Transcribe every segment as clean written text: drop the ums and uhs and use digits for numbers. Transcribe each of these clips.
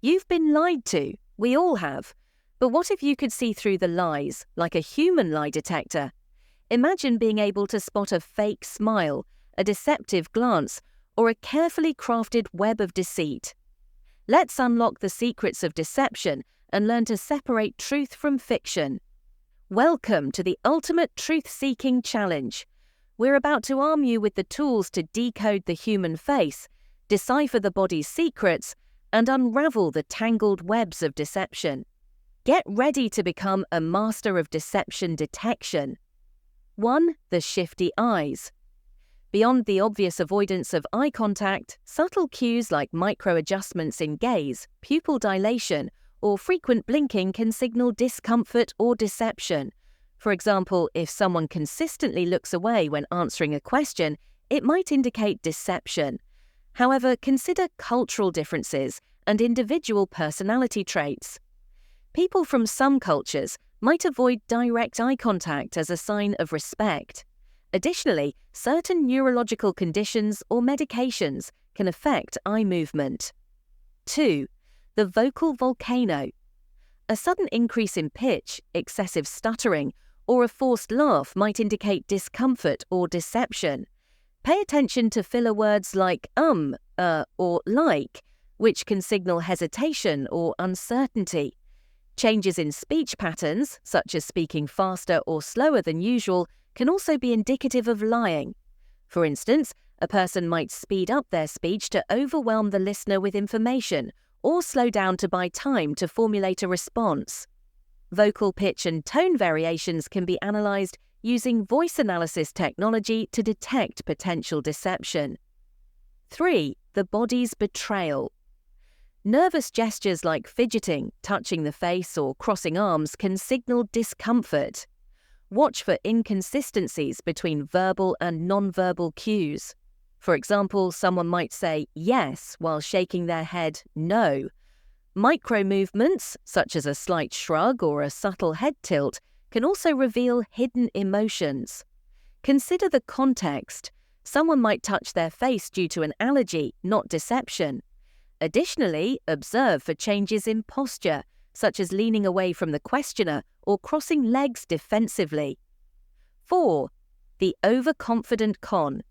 You've been lied to. We all have. But what if you could see through the lies, like a human lie detector? Imagine being able to spot a fake smile, a deceptive glance, or a carefully crafted web of deceit. Let's unlock the secrets of deception and learn to separate truth from fiction. Welcome to the ultimate truth-seeking challenge. We're about to arm you with the tools to decode the human face, decipher the body's secrets, and unravel the tangled webs of deception. Get ready to become a master of deception detection. 1. The shifty eyes. Beyond the obvious avoidance of eye contact, subtle cues like micro-adjustments in gaze, pupil dilation, or frequent blinking can signal discomfort or deception. For example, if someone consistently looks away when answering a question, it might indicate deception. However, consider cultural differences and individual personality traits. People from some cultures might avoid direct eye contact as a sign of respect. Additionally, certain neurological conditions or medications can affect eye movement. 2. The vocal volcano. A sudden increase in pitch, excessive stuttering, or a forced laugh might indicate discomfort or deception. Pay attention to filler words like or like, which can signal hesitation or uncertainty. Changes in speech patterns, such as speaking faster or slower than usual, can also be indicative of lying. For instance, a person might speed up their speech to overwhelm the listener with information, or slow down to buy time to formulate a response. Vocal pitch and tone variations can be analyzed using voice analysis technology to detect potential deception. 3. The body's betrayal. Nervous gestures like fidgeting, touching the face, or crossing arms can signal discomfort. Watch for inconsistencies between verbal and non-verbal cues. For example, someone might say yes while shaking their head no. Micro-movements, such as a slight shrug or a subtle head tilt, can also reveal hidden emotions. Consider the context. Someone might touch their face due to an allergy, not deception. Additionally, observe for changes in posture, such as leaning away from the questioner or crossing legs defensively. 4. The overconfident con.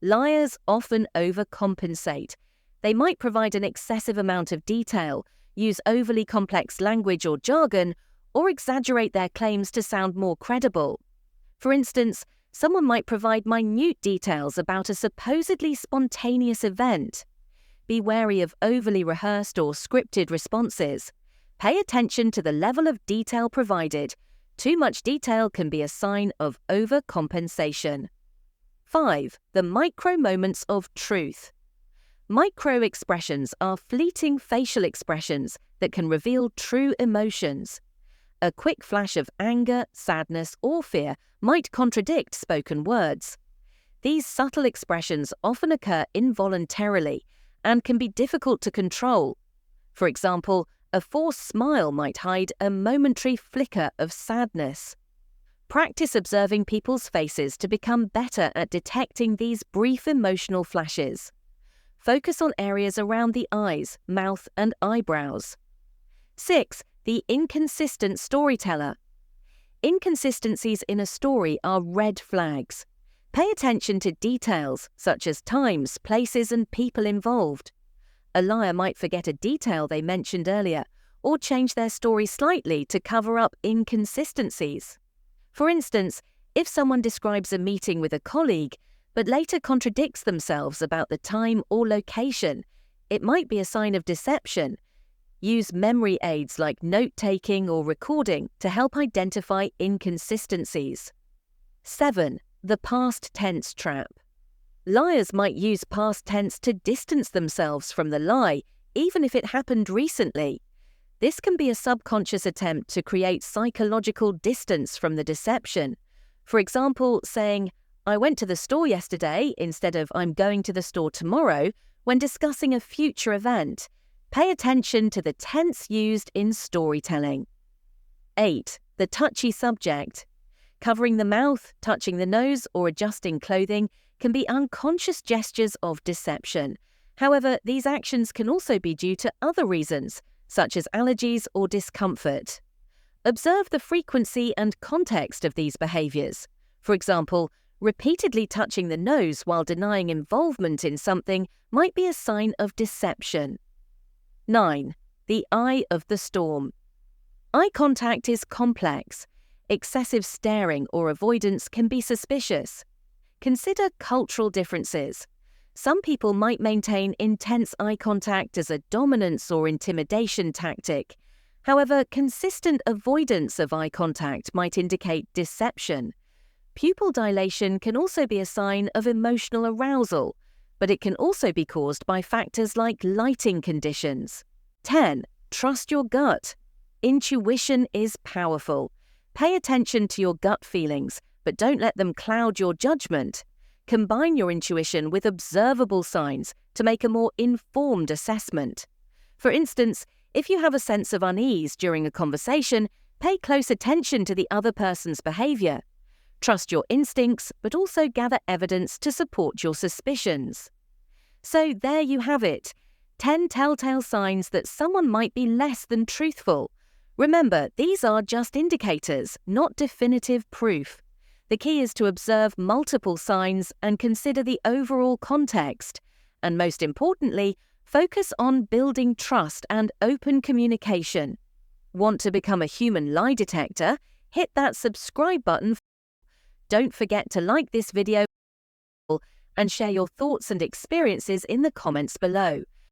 Liars often overcompensate. They might provide an excessive amount of detail, use overly complex language or jargon, or exaggerate their claims to sound more credible. For instance, someone might provide minute details about a supposedly spontaneous event. Be wary of overly rehearsed or scripted responses. Pay attention to the level of detail provided. Too much detail can be a sign of overcompensation. 5. The micro moments of truth. Micro expressions are fleeting facial expressions that can reveal true emotions. A quick flash of anger, sadness, or fear might contradict spoken words. These subtle expressions often occur involuntarily and can be difficult to control. For example, a forced smile might hide a momentary flicker of sadness. Practice observing people's faces to become better at detecting these brief emotional flashes. Focus on areas around the eyes, mouth, and eyebrows. 6. The inconsistent storyteller. Inconsistencies in a story are red flags. Pay attention to details such as times, places, and people involved. A liar might forget a detail they mentioned earlier or change their story slightly to cover up inconsistencies. For instance, if someone describes a meeting with a colleague but later contradicts themselves about the time or location, it might be a sign of deception. Use memory aids like note-taking or recording to help identify inconsistencies. 7. The past tense trap. Liars might use past tense to distance themselves from the lie, even if it happened recently. This can be a subconscious attempt to create psychological distance from the deception. For example, saying, "I went to the store yesterday," instead of "I'm going to the store tomorrow," when discussing a future event. Pay attention to the tense used in storytelling. 8. The touchy subject. Covering the mouth, touching the nose, or adjusting clothing can be unconscious gestures of deception. However, these actions can also be due to other reasons, such as allergies or discomfort. Observe the frequency and context of these behaviors. For example, repeatedly touching the nose while denying involvement in something might be a sign of deception. 9. The eye of the storm. Eye contact is complex. Excessive staring or avoidance can be suspicious. Consider cultural differences. Some people might maintain intense eye contact as a dominance or intimidation tactic. However, consistent avoidance of eye contact might indicate deception. Pupil dilation can also be a sign of emotional arousal, but it can also be caused by factors like lighting conditions. 10. Trust your gut. Intuition is powerful. Pay attention to your gut feelings, but don't let them cloud your judgment. Combine your intuition with observable signs to make a more informed assessment. For instance, if you have a sense of unease during a conversation, pay close attention to the other person's behavior. Trust your instincts, but also gather evidence to support your suspicions. So there you have it, 10 telltale signs that someone might be less than truthful. Remember, these are just indicators, not definitive proof. The key is to observe multiple signs and consider the overall context. And most importantly, focus on building trust and open communication. Want to become a human lie detector? Hit that subscribe button. Don't forget to like this video and share your thoughts and experiences in the comments below.